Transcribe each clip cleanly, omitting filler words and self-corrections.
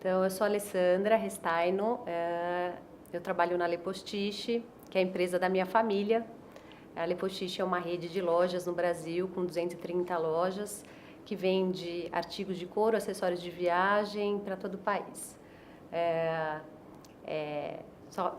Então, eu sou a Alessandra Restaino, eu trabalho na Le Postiche, que é a empresa da minha família. A Le Postiche é uma rede de lojas no Brasil, com 230 lojas, que vende artigos de couro, acessórios de viagem para todo o país. Só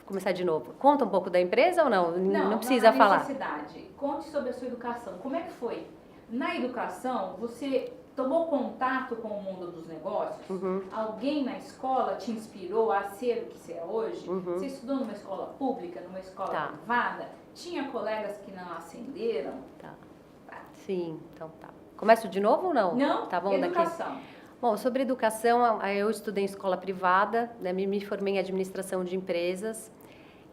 começar de novo. Conta um pouco da empresa ou não? Não precisa falar. Não, necessidade. Conte sobre a sua educação. Como é que foi? Na educação, você tomou contato com o mundo dos negócios? Uhum. Alguém na escola te inspirou a ser o que você é hoje? Uhum. Você estudou numa escola pública, numa escola privada? Tinha colegas que não ascenderam? Tá. Sim, então tá. Começo de novo ou não? Não, tá bom, educação. Daqui? Bom, sobre educação, eu estudei em escola privada, né, me formei em administração de empresas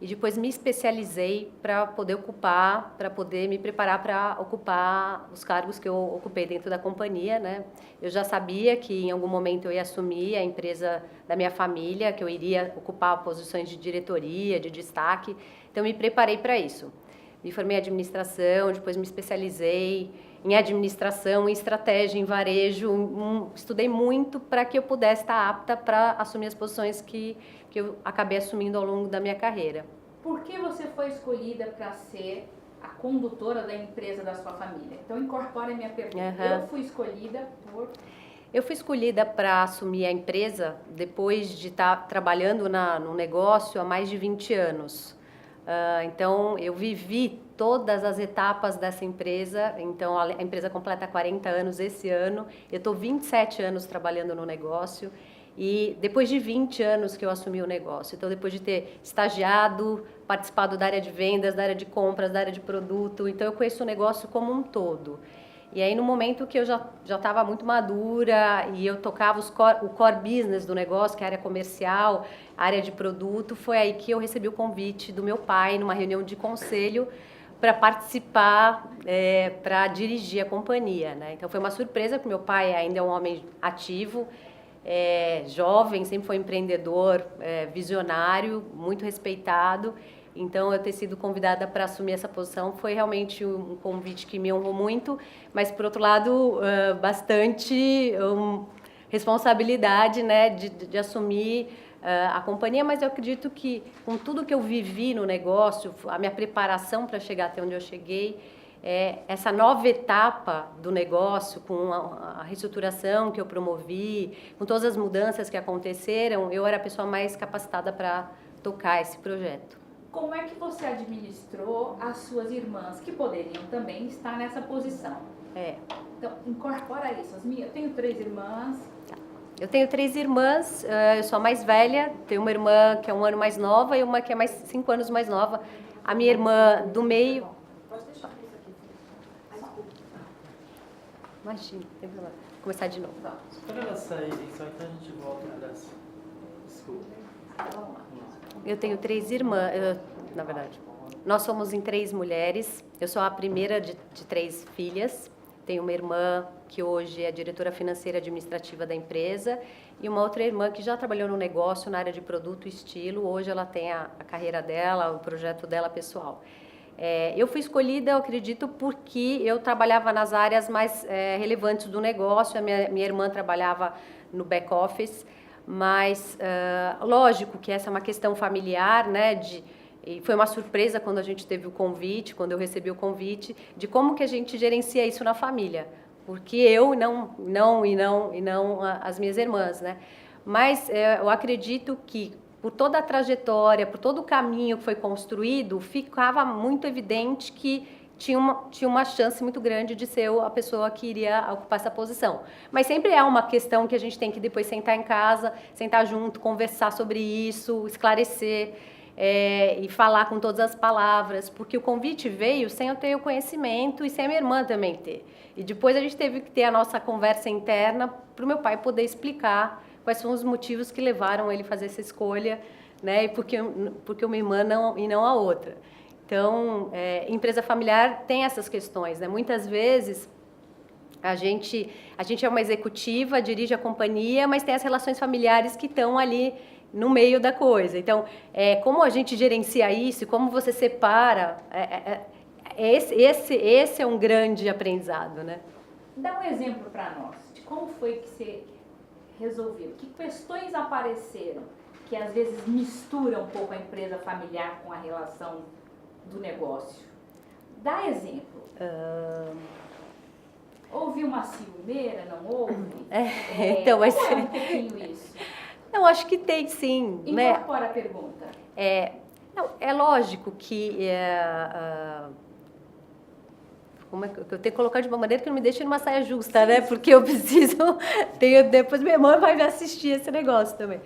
e depois me especializei para poder me preparar para ocupar os cargos que eu ocupei dentro da companhia, né? Eu já sabia que em algum momento eu ia assumir a empresa da minha família, que eu iria ocupar posições de diretoria, de destaque, então me preparei para isso. Me formei em administração, depois me especializei em administração, em estratégia, em varejo. Estudei muito para que eu pudesse estar apta para assumir as posições que eu acabei assumindo ao longo da minha carreira. Por que você foi escolhida para ser a condutora da empresa da sua família? Então, incorpore a minha pergunta. Eu fui escolhida por... Eu fui escolhida para assumir a empresa depois de estar trabalhando no negócio há mais de 20 anos. Então, eu vivi todas as etapas dessa empresa. Então, a empresa completa 40 anos esse ano. Eu estou 27 anos trabalhando no negócio e depois de 20 anos que eu assumi o negócio. Então, depois de ter estagiado, participado da área de vendas, da área de compras, da área de produto. Então, eu conheço o negócio como um todo. E aí, no momento que eu já estava muito madura e eu tocava o core business do negócio, que é a área comercial, a área de produto, foi aí que eu recebi o convite do meu pai, numa reunião de conselho, para participar, para dirigir a companhia, né? Então, foi uma surpresa, porque meu pai ainda é um homem ativo, jovem, sempre foi empreendedor, visionário, muito respeitado. Então, eu ter sido convidada para assumir essa posição foi realmente um convite que me honrou muito, mas, por outro lado, bastante responsabilidade, né, de assumir a companhia, mas eu acredito que, com tudo que eu vivi no negócio, a minha preparação para chegar até onde eu cheguei, essa nova etapa do negócio, com a reestruturação que eu promovi, com todas as mudanças que aconteceram, eu era a pessoa mais capacitada para tocar esse projeto. Como é que você administrou as suas irmãs, que poderiam também estar nessa posição? Então, incorpora isso. Eu tenho 3 irmãs. Tá. Eu tenho 3 irmãs, eu sou a mais velha, tenho uma irmã que é 1 ano mais nova e uma que é 5 anos mais nova. A minha irmã do meio... Pode deixar isso aqui. Imagina, não tem problema. Vou começar de novo. Quando elas saírem, só então a gente volta para essa. Desculpa. Vamos lá. Eu tenho 3 irmãs, na verdade. Nós somos em 3 mulheres. Eu sou a primeira de 3 filhas. Tenho uma irmã que hoje é diretora financeira administrativa da empresa e uma outra irmã que já trabalhou no negócio, na área de produto e estilo. Hoje ela tem a carreira dela, o projeto dela pessoal. Eu fui escolhida, eu acredito, porque eu trabalhava nas áreas mais relevantes do negócio. A minha irmã trabalhava no back-office. Mas, lógico que essa é uma questão familiar, né, e foi uma surpresa quando a gente teve o convite, quando eu recebi o convite, de como que a gente gerencia isso na família, porque eu e não as minhas irmãs, né, mas eu acredito que por toda a trajetória, por todo o caminho que foi construído, ficava muito evidente que tinha uma chance muito grande de ser a pessoa que iria ocupar essa posição. Mas sempre é uma questão que a gente tem que depois sentar em casa, sentar junto, conversar sobre isso, esclarecer e falar com todas as palavras, porque o convite veio sem eu ter o conhecimento e sem a minha irmã também ter. E depois a gente teve que ter a nossa conversa interna para o meu pai poder explicar quais são os motivos que levaram ele a fazer essa escolha, né, e porque uma irmã e não a outra. Então, empresa familiar tem essas questões, né? Muitas vezes a gente é uma executiva, dirige a companhia, mas tem as relações familiares que estão ali no meio da coisa. Então, como a gente gerencia isso, como você separa, esse é um grande aprendizado, né? Dá um exemplo para nós de como foi que você resolveram? Que questões apareceram que às vezes misturam um pouco a empresa familiar com a relação do negócio? Dá exemplo. Houve uma ciumeira, não houve? Então, mas... Como é um pouquinho isso? Eu acho que tem sim. Incorpora a pergunta. Não, é lógico que como é que eu tenho que colocar de uma maneira que não me deixe numa saia justa, né? Porque eu preciso... depois minha irmã vai me assistir esse negócio também.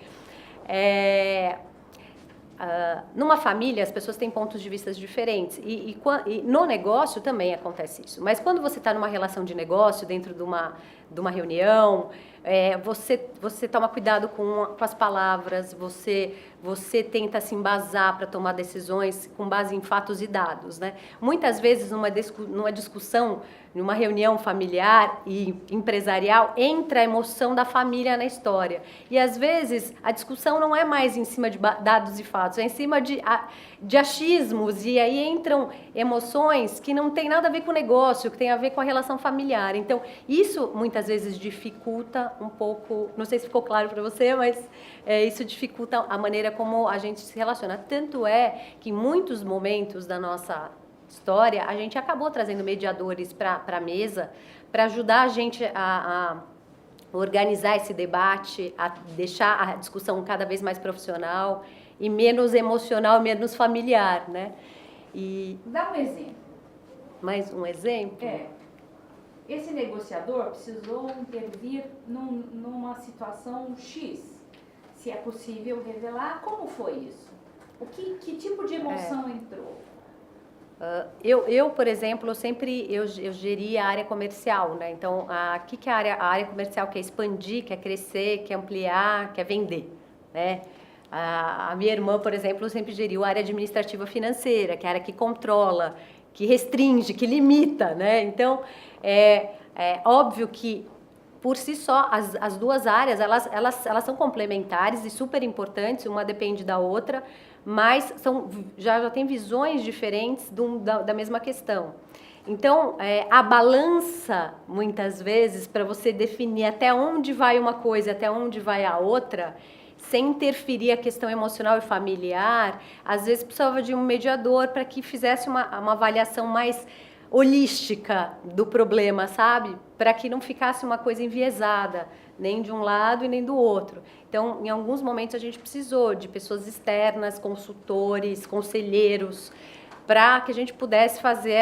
Numa família, as pessoas têm pontos de vista diferentes. E no negócio também acontece isso. Mas quando você está numa relação de negócio, dentro de uma reunião, você toma cuidado com as palavras, você tenta se embasar para tomar decisões com base em fatos e dados, né? Muitas vezes, numa discussão, numa reunião familiar e empresarial, entra a emoção da família na história. E, às vezes, a discussão não é mais em cima de dados e fatos, é em cima de achismos, e aí entram emoções que não tem nada a ver com o negócio, que tem a ver com a relação familiar. Então, isso, muitas vezes, dificulta um pouco, não sei se ficou claro para você, mas isso dificulta a maneira como a gente se relaciona. Tanto é que, em muitos momentos da nossa história, a gente acabou trazendo mediadores para a mesa para ajudar a gente a organizar esse debate, a deixar a discussão cada vez mais profissional e menos emocional, menos familiar, né? Dá um exemplo. Mais um exemplo? Esse negociador precisou intervir numa situação X. Se é possível revelar, como foi isso? Que tipo de emoção entrou? Eu, por exemplo, eu geri a área comercial, né? Então, o que é a área comercial quer expandir, quer crescer, quer ampliar, quer vender, né? A minha irmã, por exemplo, sempre geriu a área administrativa financeira, que é a área que controla, que restringe, que limita, né? Então, é óbvio que, por si só, as duas áreas, elas são complementares e super importantes, uma depende da outra, mas já tem visões diferentes da mesma questão. Então, a balança, muitas vezes, para você definir até onde vai uma coisa, até onde vai a outra, sem interferir a questão emocional e familiar, às vezes precisava de um mediador para que fizesse uma avaliação mais holística do problema, sabe? Para que não ficasse uma coisa enviesada, nem de um lado e nem do outro. Então, em alguns momentos, a gente precisou de pessoas externas, consultores, conselheiros, para que a gente pudesse fazer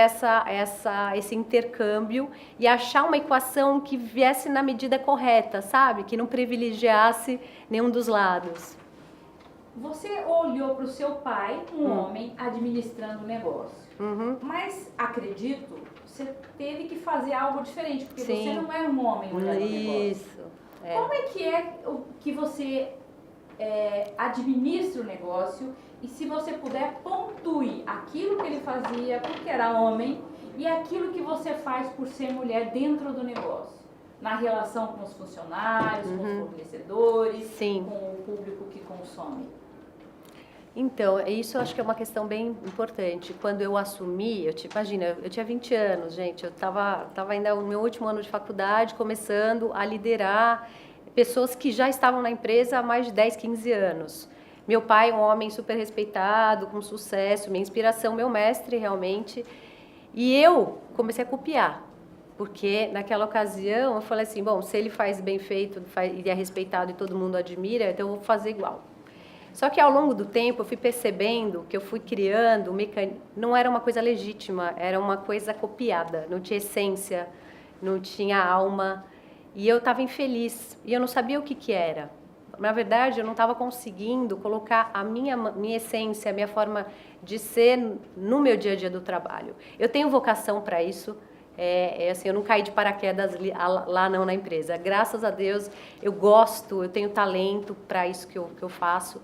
esse intercâmbio e achar uma equação que viesse na medida correta, sabe? Que não privilegiasse nenhum dos lados. Você olhou para o seu pai, um homem, administrando o negócio. Mas, acredito, você teve que fazer algo diferente, porque você não é um homem olhando o negócio. Isso. Como é que você administra o negócio? E se você puder, pontue aquilo que ele fazia porque era homem e aquilo que você faz por ser mulher dentro do negócio. Na relação com os funcionários, com os fornecedores, com o público que consome. Então, isso eu acho que é uma questão bem importante. Quando eu assumi, imagina, eu tinha 20 anos, gente, eu estava ainda no meu último ano de faculdade, começando a liderar pessoas que já estavam na empresa há mais de 10, 15 anos. Meu pai, um homem super respeitado, com sucesso, minha inspiração, meu mestre realmente. E eu comecei a copiar, porque naquela ocasião eu falei assim, bom, se ele faz bem feito e é respeitado e todo mundo admira, então eu vou fazer igual. Só que ao longo do tempo eu fui percebendo que eu fui criando não era uma coisa legítima, era uma coisa copiada, não tinha essência, não tinha alma, e eu estava infeliz, e eu não sabia o que era. Na verdade, eu não estava conseguindo colocar a minha essência, a minha forma de ser no meu dia a dia do trabalho. Eu tenho vocação para isso, assim, eu não caí de paraquedas lá não na empresa. Graças a Deus, eu gosto, eu tenho talento para isso que eu faço.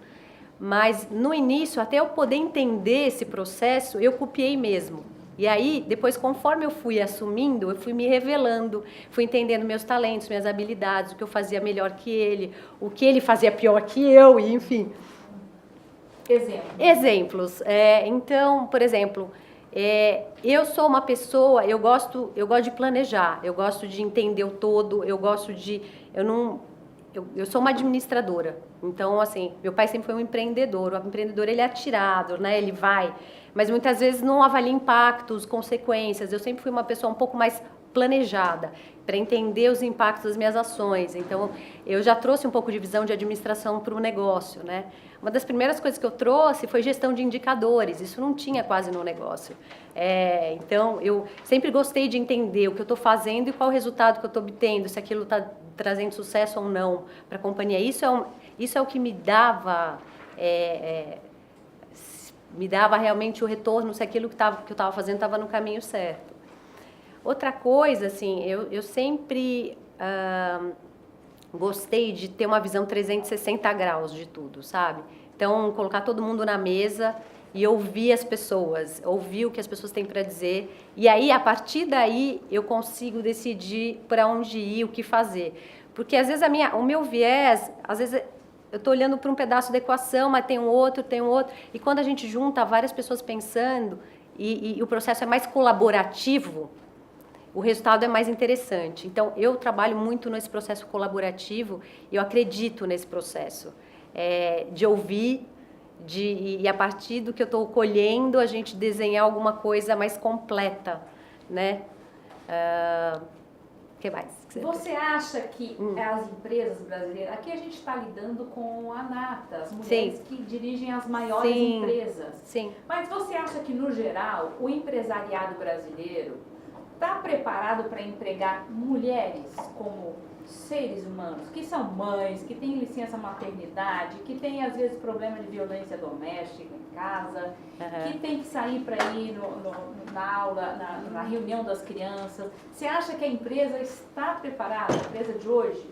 Mas no início, até eu poder entender esse processo, eu copiei mesmo. E aí, depois, conforme eu fui assumindo, eu fui me revelando, fui entendendo meus talentos, minhas habilidades, o que eu fazia melhor que ele, o que ele fazia pior que eu, e enfim. Exemplos. Então, por exemplo, eu sou uma pessoa, eu gosto de planejar, eu gosto de entender o todo, eu gosto de... eu sou uma administradora, então, assim, meu pai sempre foi um empreendedor. O empreendedor, ele é atirado, né? Ele vai, mas muitas vezes não avalia impactos, consequências. Eu sempre fui uma pessoa um pouco mais planejada, para entender os impactos das minhas ações. Então, eu já trouxe um pouco de visão de administração para o negócio, né? Uma das primeiras coisas que eu trouxe foi gestão de indicadores. Isso não tinha quase no negócio. Então, eu sempre gostei de entender o que eu estou fazendo e qual o resultado que eu estou obtendo, se aquilo está trazendo sucesso ou não para a companhia. Isso é o que me dava realmente o retorno, se aquilo que eu estava fazendo estava no caminho certo. Outra coisa, assim, eu sempre gostei de ter uma visão 360 graus de tudo, sabe? Então, colocar todo mundo na mesa e ouvir as pessoas, ouvir o que as pessoas têm para dizer. E aí, a partir daí, eu consigo decidir para onde ir, o que fazer. Porque, às vezes, o meu viés, às vezes, eu estou olhando para um pedaço da equação, mas tem um outro. E quando a gente junta várias pessoas pensando e o processo é mais colaborativo, o resultado é mais interessante. Então, eu trabalho muito nesse processo colaborativo e eu acredito nesse processo de ouvir, e a partir do que eu estou colhendo, a gente desenhar alguma coisa mais completa, né? O que mais? Você acha que as empresas brasileiras... Aqui a gente está lidando com a nata, as mulheres que dirigem as maiores empresas. Sim. Mas você acha que, no geral, o empresariado brasileiro está preparado para empregar mulheres como seres humanos, que são mães, que têm licença maternidade, que têm, às vezes, problema de violência doméstica em casa, que tem que sair para ir na aula, na reunião das crianças? Você acha que a empresa está preparada, a empresa de hoje?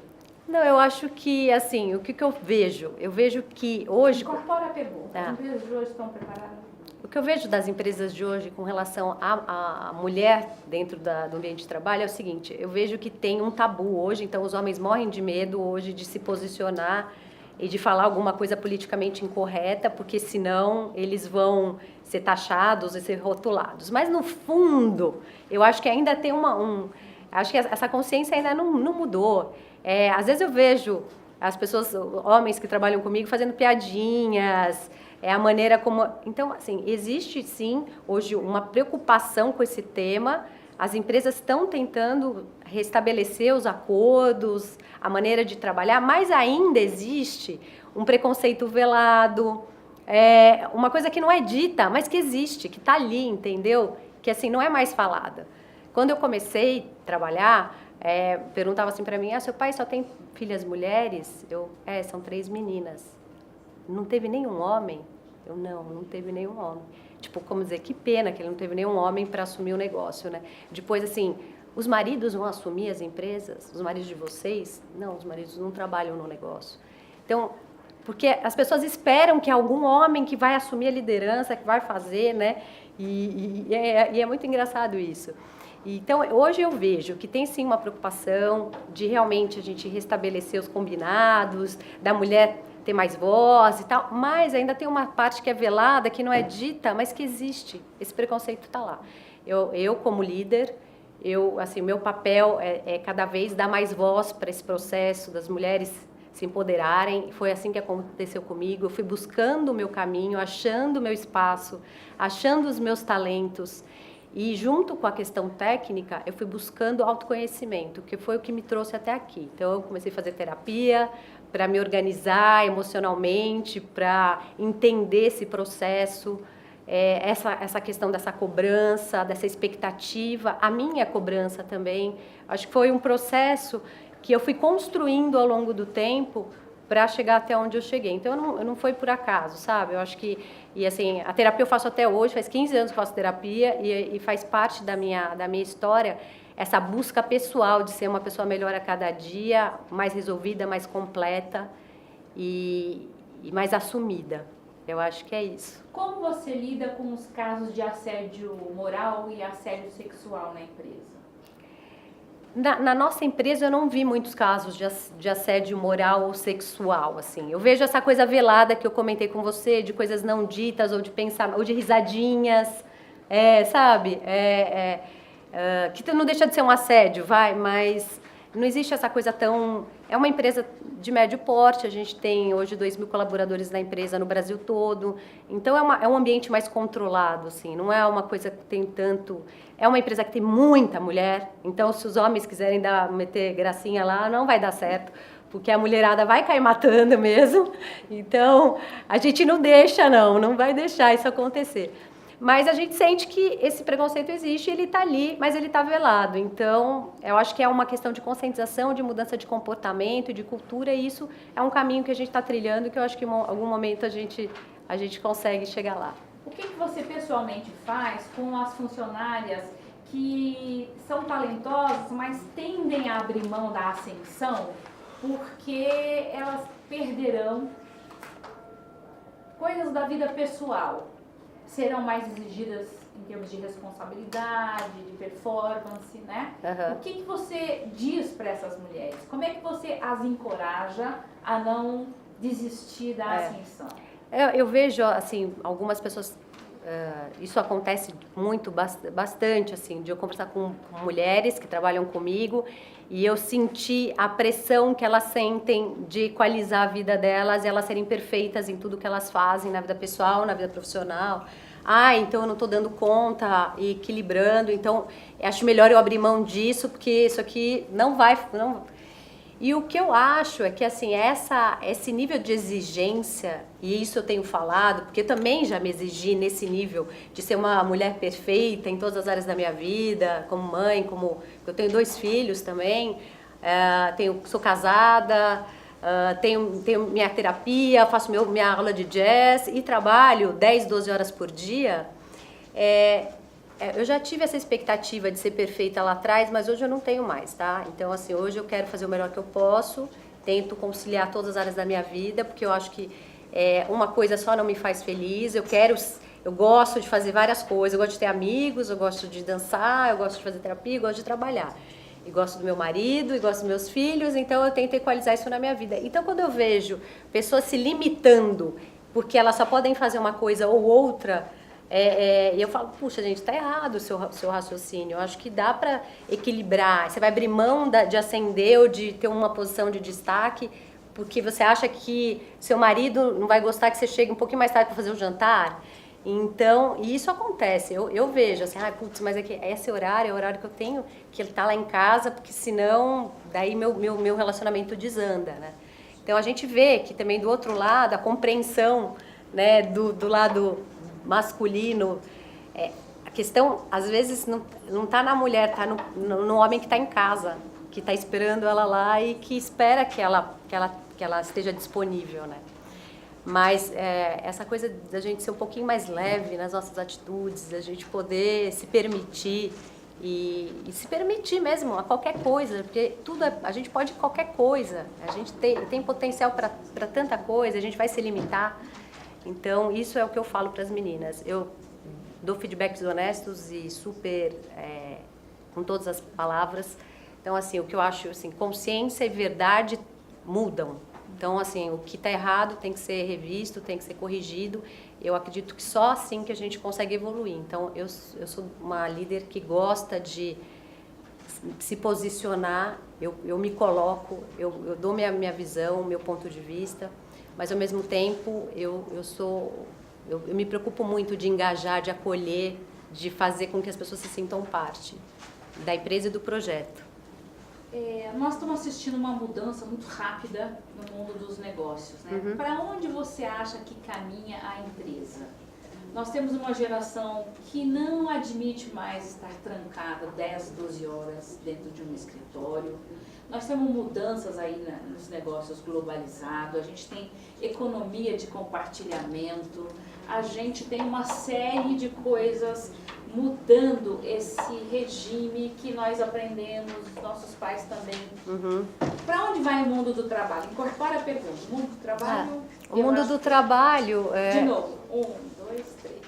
Não, eu acho que, assim, o que eu vejo? Eu vejo que hoje... Incorpora a pergunta. As empresas de hoje estão preparadas? O que eu vejo das empresas de hoje com relação à mulher dentro do ambiente de trabalho é o seguinte: eu vejo que tem um tabu hoje, então os homens morrem de medo hoje de se posicionar e de falar alguma coisa politicamente incorreta, porque senão eles vão ser taxados e ser rotulados. Mas no fundo, eu acho que ainda tem acho que essa consciência ainda não mudou. Às vezes eu vejo as pessoas, homens que trabalham comigo, fazendo piadinhas. A maneira como... Então, assim, existe sim hoje uma preocupação com esse tema. As empresas estão tentando restabelecer os acordos, a maneira de trabalhar, mas ainda existe um preconceito velado, uma coisa que não é dita, mas que existe, que está ali, entendeu? Que, assim, não é mais falada. Quando eu comecei a trabalhar, perguntava assim para mim: seu pai só tem filhas mulheres? São 3 meninas. Não teve nenhum homem? Não teve nenhum homem. Tipo, como dizer, que pena que ele não teve nenhum homem para assumir o negócio, né? Depois, assim, os maridos vão assumir as empresas? Os maridos de vocês? Não, os maridos não trabalham no negócio. Então, porque as pessoas esperam que algum homem que vai assumir a liderança, que vai fazer, né? E é muito engraçado isso. Então, hoje eu vejo que tem sim uma preocupação de realmente a gente restabelecer os combinados, da mulher ter mais voz e tal, mas ainda tem uma parte que é velada, que não é dita, mas que existe. Esse preconceito está lá. Eu como líder, assim, meu papel é cada vez dar mais voz para esse processo das mulheres se empoderarem. Foi assim que aconteceu comigo. Eu fui buscando o meu caminho, achando o meu espaço, achando os meus talentos. E junto com a questão técnica, eu fui buscando autoconhecimento, que foi o que me trouxe até aqui. Então, eu comecei a fazer terapia para me organizar emocionalmente, para entender esse processo, essa questão dessa cobrança, dessa expectativa, a minha cobrança também. Acho que foi um processo que eu fui construindo ao longo do tempo para chegar até onde eu cheguei. Então, eu não foi por acaso, sabe? Eu acho que... E, assim, a terapia eu faço até hoje, faz 15 anos que eu faço terapia e faz parte da minha história essa busca pessoal de ser uma pessoa melhor a cada dia, mais resolvida, mais completa e mais assumida. Eu acho que é isso. Como você lida com os casos de assédio moral e assédio sexual na empresa? Na nossa empresa eu não vi muitos casos de assédio moral ou sexual, assim. Eu vejo essa coisa velada que eu comentei com você, de coisas não ditas, ou de pensar, ou de risadinhas, sabe? Que não deixa de ser um assédio, mas não existe essa coisa tão... É uma empresa de médio porte, a gente tem hoje 2.000 colaboradores na empresa no Brasil todo, então é um ambiente mais controlado, assim, não é uma coisa que tem tanto... É uma empresa que tem muita mulher, então se os homens quiserem meter gracinha lá, não vai dar certo, porque a mulherada vai cair matando mesmo, então a gente não vai deixar isso acontecer. Mas a gente sente que esse preconceito existe, ele está ali, mas ele está velado. Então, eu acho que é uma questão de conscientização, de mudança de comportamento, de cultura, e isso é um caminho que a gente está trilhando, que eu acho que em algum momento a gente consegue chegar lá. O que você pessoalmente faz com as funcionárias que são talentosas, mas tendem a abrir mão da ascensão porque elas perderão coisas da vida pessoal? Serão mais exigidas em termos de responsabilidade, de performance, né? Uhum. O que você diz para essas mulheres? Como é que você as encoraja a não desistir da ascensão? Eu vejo, assim, algumas pessoas... isso acontece bastante, assim, de eu conversar com mulheres que trabalham comigo e eu sentir a pressão que elas sentem de equalizar a vida delas e elas serem perfeitas em tudo que elas fazem na vida pessoal, na vida profissional. Então eu não estou dando conta e equilibrando, então acho melhor eu abrir mão disso, porque isso aqui não vai... E o que eu acho é que, assim, esse nível de exigência, e isso eu tenho falado, porque eu também já me exigi nesse nível de ser uma mulher perfeita em todas as áreas da minha vida, como mãe, eu tenho 2 filhos também, sou casada, tenho minha terapia, faço minha aula de jazz e trabalho 10, 12 horas por dia. Eu já tive essa expectativa de ser perfeita lá atrás, mas hoje eu não tenho mais, tá? Então, assim, hoje eu quero fazer o melhor que eu posso, tento conciliar todas as áreas da minha vida, porque eu acho que uma coisa só não me faz feliz, eu gosto de fazer várias coisas, eu gosto de ter amigos, eu gosto de dançar, eu gosto de fazer terapia, eu gosto de trabalhar. E gosto do meu marido, e gosto dos meus filhos, então eu tento equalizar isso na minha vida. Então, quando eu vejo pessoas se limitando, porque elas só podem fazer uma coisa ou outra... E eu falo, puxa, gente, tá errado o seu raciocínio. Eu acho que dá para equilibrar. Você vai abrir mão de ascender ou de ter uma posição de destaque porque você acha que seu marido não vai gostar que você chegue um pouquinho mais tarde para fazer o jantar. Então, e isso acontece. Eu vejo assim, putz, mas esse horário é o horário que eu tenho que ele tá lá em casa, porque senão daí meu relacionamento desanda, né? Então a gente vê que também do outro lado a compreensão, né, do lado masculino, a questão às vezes não tá na mulher, tá no homem que está em casa, que está esperando ela lá e que espera que ela esteja disponível, né? Mas essa coisa da gente ser um pouquinho mais leve nas nossas atitudes, da gente poder se permitir e se permitir mesmo a qualquer coisa, porque a gente pode qualquer coisa, a gente tem potencial para tanta coisa, a gente vai se limitar. Então, isso é o que eu falo para as meninas. Eu dou feedbacks honestos e super, com todas as palavras. Então, assim, o que eu acho, assim, consciência e verdade mudam. Então, assim, o que está errado tem que ser revisto, tem que ser corrigido. Eu acredito que só assim que a gente consegue evoluir. Então, eu sou uma líder que gosta de se posicionar, eu me coloco, eu dou minha visão, meu ponto de vista. Mas, ao mesmo tempo, eu me preocupo muito de engajar, de acolher, de fazer com que as pessoas se sintam parte da empresa e do projeto. Nós estamos assistindo uma mudança muito rápida no mundo dos negócios, né? Uhum. Para onde você acha que caminha a empresa? Nós temos uma geração que não admite mais estar trancada 10, 12 horas dentro de um escritório. Nós temos mudanças aí nos negócios globalizados, a gente tem economia de compartilhamento, a gente tem uma série de coisas mudando esse regime que nós aprendemos, nossos pais também. Uhum. Para onde vai o mundo do trabalho? Incorpora a pergunta. O mundo do trabalho... O mundo do trabalho... De novo. 1, 2, 3.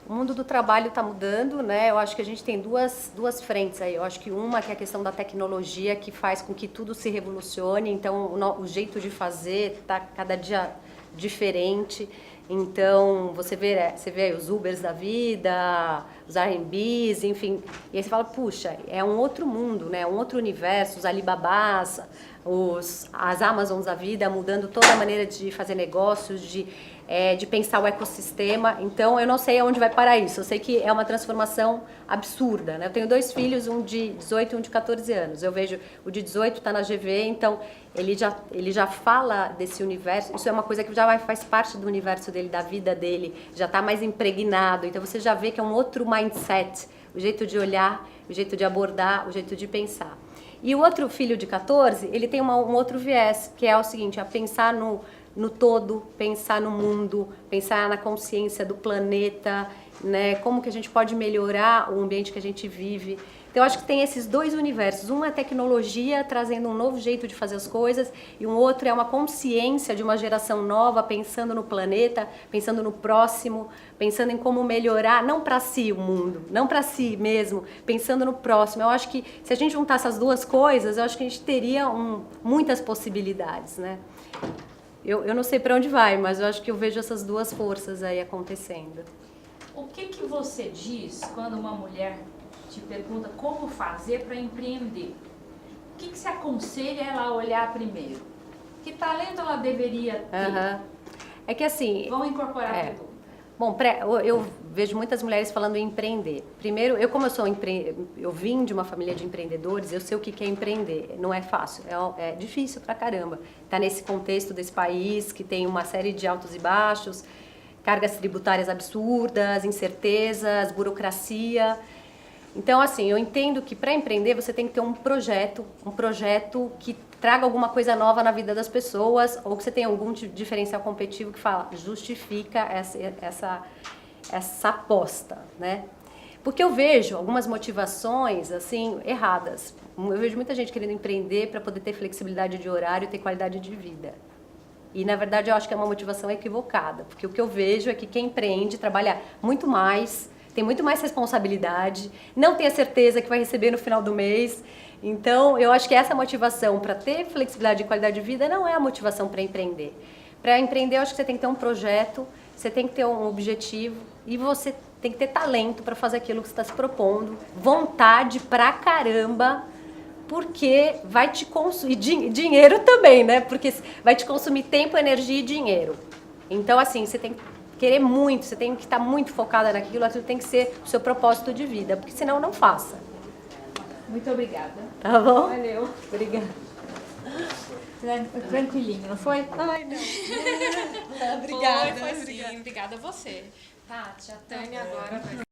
O mundo do trabalho está mudando, né? Eu acho que a gente tem duas frentes aí. Eu acho que uma que é a questão da tecnologia, que faz com que tudo se revolucione. Então, o jeito de fazer está cada dia diferente. Então, você vê aí os Ubers da vida, os Airbnbs, enfim. E aí você fala, puxa, é um outro mundo, né? Um outro universo, os Alibabás, as Amazons da vida, mudando toda a maneira de fazer negócios, de pensar o ecossistema. Então, eu não sei aonde vai parar isso. Eu sei que é uma transformação absurda, né? Eu tenho 2 filhos, um de 18 e um de 14 anos. Eu vejo o de 18 está na GV, então ele já fala desse universo. Isso é uma coisa que já faz parte do universo dele, da vida dele, já está mais impregnado. Então, você já vê que é um outro mindset, o jeito de olhar, o jeito de abordar, o jeito de pensar. E o outro filho de 14, ele tem um outro viés, que é o seguinte, a pensar no todo, pensar no mundo, pensar na consciência do planeta, né? Como que a gente pode melhorar o ambiente que a gente vive. Então, eu acho que tem esses 2 universos. Um é a tecnologia, trazendo um novo jeito de fazer as coisas, e um outro é uma consciência de uma geração nova, pensando no planeta, pensando no próximo, pensando em como melhorar, não para si o mundo, não para si mesmo, pensando no próximo. Eu acho que se a gente juntar essas 2 coisas, eu acho que a gente teria muitas possibilidades, né? Eu não sei para onde vai, mas eu acho que eu vejo essas 2 forças aí acontecendo. O que você diz quando uma mulher te pergunta como fazer para empreender? O que você aconselha ela a olhar primeiro? Que talento ela deveria ter? É que assim... Vamos incorporar tudo. Bom, eu vejo muitas mulheres falando em empreender. Primeiro, eu vim de uma família de empreendedores, eu sei o que é empreender. Não é fácil, é difícil pra caramba. Tá nesse contexto desse país que tem uma série de altos e baixos, cargas tributárias absurdas, incertezas, burocracia. Então, assim, eu entendo que para empreender você tem que ter um projeto que traga alguma coisa nova na vida das pessoas, ou que você tenha algum diferencial competitivo que justifica essa aposta, né? Porque eu vejo algumas motivações, assim, erradas. Eu vejo muita gente querendo empreender para poder ter flexibilidade de horário e ter qualidade de vida. E, na verdade, eu acho que é uma motivação equivocada, porque o que eu vejo é que quem empreende trabalha muito mais, tem muito mais responsabilidade, não tem a certeza que vai receber no final do mês. Então, eu acho que essa motivação para ter flexibilidade e qualidade de vida não é a motivação para empreender. Para empreender, eu acho que você tem que ter um projeto, você tem que ter um objetivo e você tem que ter talento para fazer aquilo que você está se propondo, vontade pra caramba, porque vai te consumir dinheiro também, né? Porque vai te consumir tempo, energia e dinheiro. Então, assim, você tem que querer muito, você tem que estar muito focada naquilo, aquilo tem que ser o seu propósito de vida, porque senão não faça. Muito obrigada. Tá bom? Valeu. Obrigada. Tranquilinho, não foi? Ai, não. Obrigada. Foi sim. Obrigada a você. Tati, a Tânia agora vai...